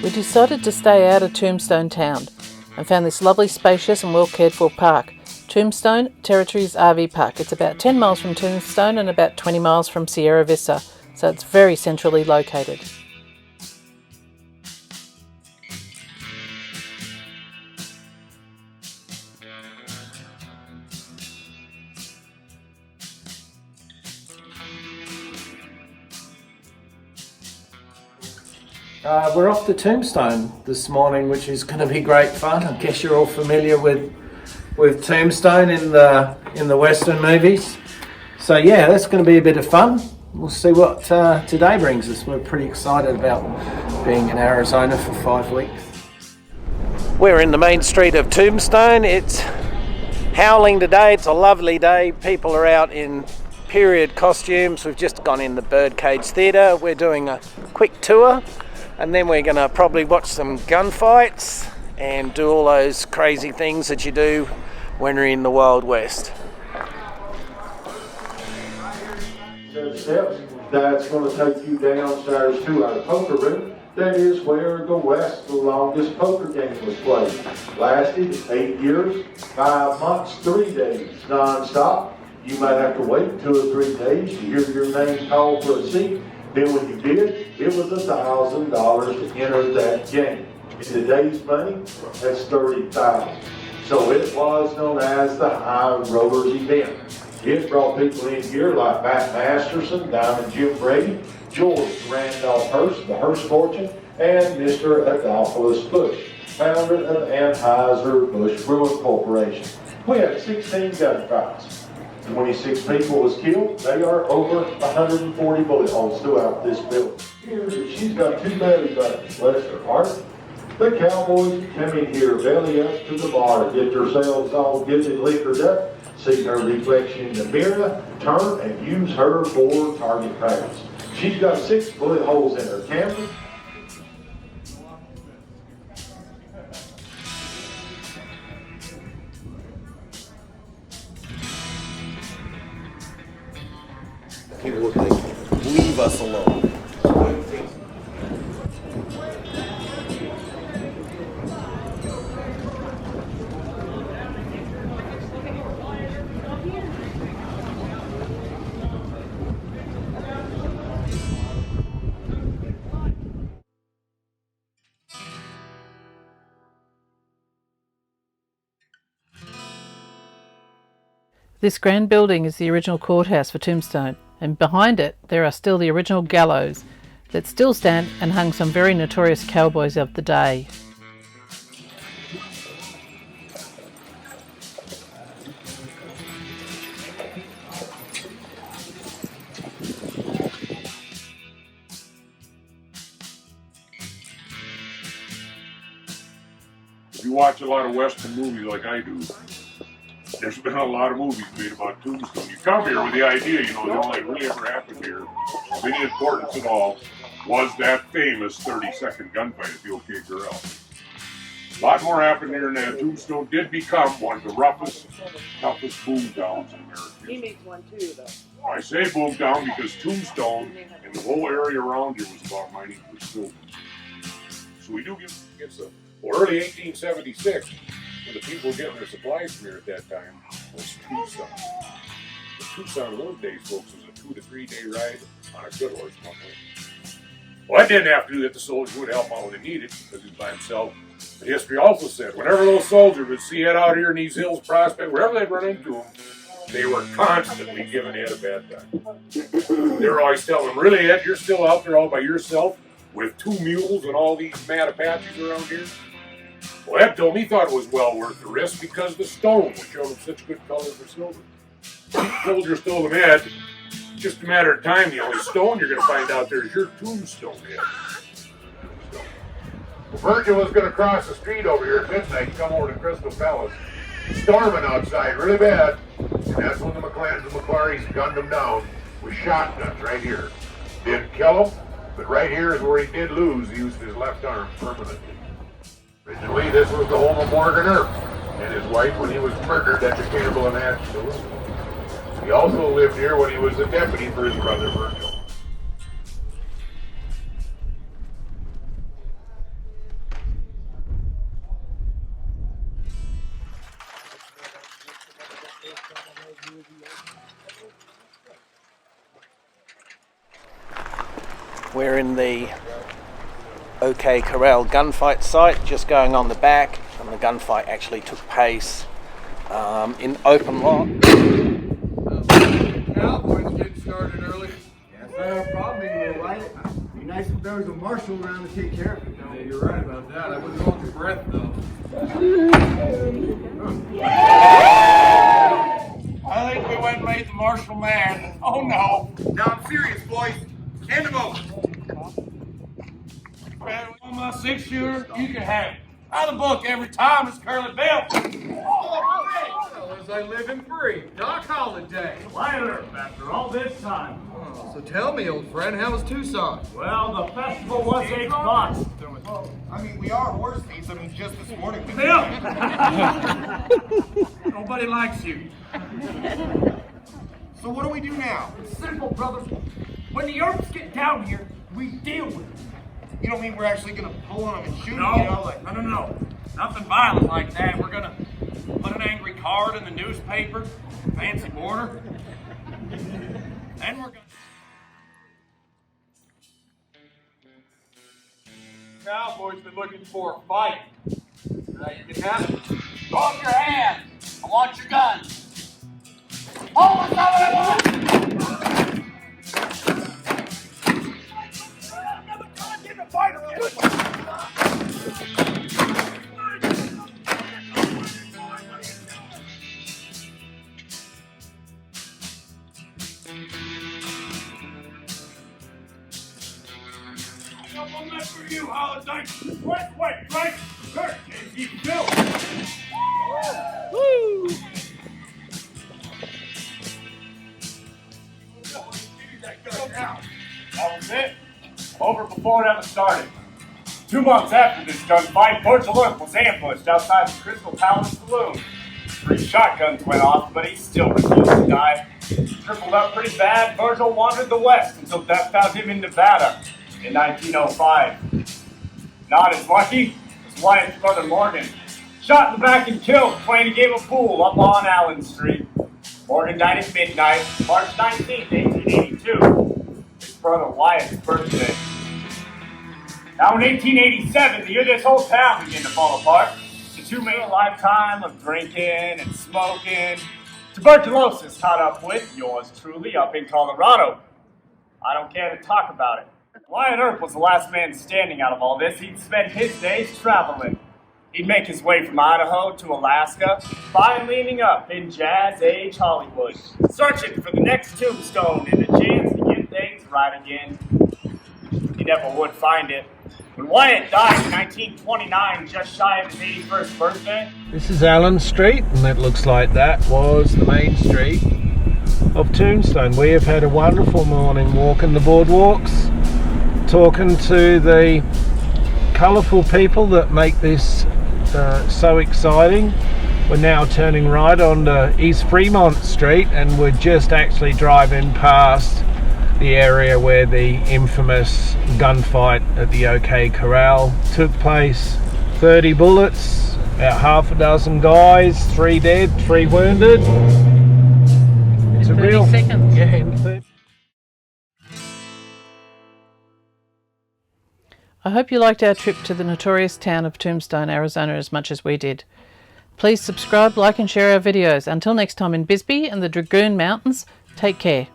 We decided to stay out of Tombstone town and found this lovely, spacious and well cared for park, Tombstone Territories RV Park. It's about 10 miles from Tombstone and about 20 miles from Sierra Vista, so it's very centrally located. We're off to Tombstone this morning, which is going to be great fun. I guess you're all familiar with Tombstone in the Western movies. So yeah, that's going to be a bit of fun. We'll see what today brings us. We're pretty excited about being in Arizona for 5 weeks. We're in the main street of Tombstone. It's howling today. It's a lovely day. People are out in period costumes. We've just gone in the Birdcage Theatre. We're doing a quick tour. And then we're going to probably watch some gunfights and do all those crazy things that you do when you're in the Wild West. Steps, that's going to take you downstairs to our poker room. That is where the longest poker game was played. Lasted 8 years, 5 months, 3 days, non-stop. You might have to wait 2 or 3 days to hear your name called for a seat. Then when you did, it was $1,000 to enter that game. In today's money, that's $30,000. So it was known as the High Rollers event. It brought people in here like Matt Masterson, Diamond Jim Brady, George Randolph Hearst, the Hearst fortune, and Mr. Adolphus Bush, founder of Anheuser-Busch Brewing Corporation. We had 16 gunfights. 26 people was killed. They are over 140 bullet holes throughout this building. Here, she's got 2 belly buttons, bless her heart. The cowboys come in here, belly up to the bar, get themselves all good and liquored up, see her reflection in the mirror, turn and use her for target practice. She's got 6 bullet holes in her camera. People would like, leave us alone. This grand building is the original courthouse for Tombstone, and behind it there are still the original gallows that still stand and hung some very notorious cowboys of the day. If you watch a lot of Western movies like I do, there's been a lot of movies made about Tombstone. You come here with the idea, the only really ever happened here, of any importance at all, was that famous 30-second gunfight at the OK Corral. A lot more happened here than that. Tombstone did become one of the roughest, toughest boom towns in America. He makes one too, though. I say boom town because Tombstone and the whole area around here was about mining for silver. So we do get some. Well, early 1876, when the people getting their supplies from here at that time was Tucson. The Tucson in those days, folks, was a 2 to 3 day ride on a good horse one way. Well, I didn't have to do that. The soldier would help out when they needed because he was by himself. But history also said whenever those soldiers would see it out here in these hills, Prospect, wherever they'd run into them, they were constantly giving Ed a bad time. They were always telling him, really, Ed, you're still out there all by yourself with 2 mules and all these mad Apaches around here? Well, Ed told me he thought it was well worth the risk because the stone would show them such good color for silver. Soldiers told him, Ed, just a matter of time, the only stone you're going to find out there is your tombstone, Ed. Virgil was going to cross the street over here at midnight and come over to Crystal Palace. Storming outside really bad. And that's when the McClans and McClarys gunned him down with shotguns right here. Didn't kill him, but right here is where he did lose. He used his left arm permanently. Originally, this was the home of Morgan Earp and his wife when he was murdered at the Cannibal and Hatch Saloon. He also lived here when he was a deputy for his brother Virgil. We're in the OK Corral gunfight site, just going on the back, and the gunfight actually took place in open lot. Cowboys getting started early. That's not our problem anymore, right? It'd be nice if there was a marshal around to take care of it. Yeah, you're right about that. I wouldn't hold your breath though. I think we went and made the marshal mad. Oh no. Now I'm serious, boys. Hand them over. On my 6-shooter, you can have it. Out of the book every time, it's Curly Bill. Fellas, I live in free. Doc Holliday. Lighter after all this time. Oh, so tell me, old friend, how was Tucson? Well, the festival was $8. I mean, we are horse thieves. I mean, just this morning. Nobody likes you. So what do we do now? It's simple, brothers. When the Earps get down here, we deal with them. You don't mean we're actually gonna pull on them and shoot No, them, you know? Like, no. Nothing violent like that. We're gonna put an angry card in the newspaper, fancy border, and we're gonna... Cowboys been looking for a fight. You can have it. Throw up your hands. I want your guns. Oh, it's not what I want. I'm not for you, Holliday. Wait, right? Kurt, can't keep still. Woo! That was it. Over before it ever started. 2 months after this gunfight, Virgil Earp was ambushed outside the Crystal Palace Saloon. 3 shotguns went off, but he still refused to die. Crippled up pretty bad, Virgil wandered the West until death found him in Nevada in 1905. Not as lucky as Wyatt's brother Morgan. Shot in the back and killed playing a game of pool up on Allen Street. Morgan died at midnight, March 19, 1882. His brother Wyatt's birthday. Now in 1887, the year this whole town began to fall apart, the two made a lifetime of drinking and smoking. Tuberculosis caught up with yours truly up in Colorado. I don't care to talk about it. Wyatt Earp was the last man standing out of all this. He'd spend his days traveling. He'd make his way from Idaho to Alaska, finally ending up in Jazz Age Hollywood, searching for the next tombstone and a chance to get things right again. He never would find it. When Wyatt died in 1929, just shy of his 81st birthday. This is Allen Street, and it looks like that was the main street of Tombstone. We have had a wonderful morning walking the boardwalks, talking to the colourful people that make this so exciting. We're now turning right onto East Fremont Street, and we're just actually driving past the area where the infamous gunfight at the OK Corral took place. 30 bullets, about half a dozen guys, 3 dead, 3 wounded. It's a real 30 seconds. Yeah, in 30. I hope you liked our trip to the notorious town of Tombstone, Arizona as much as we did. Please subscribe, like and share our videos. Until next time in Bisbee and the Dragoon Mountains, take care.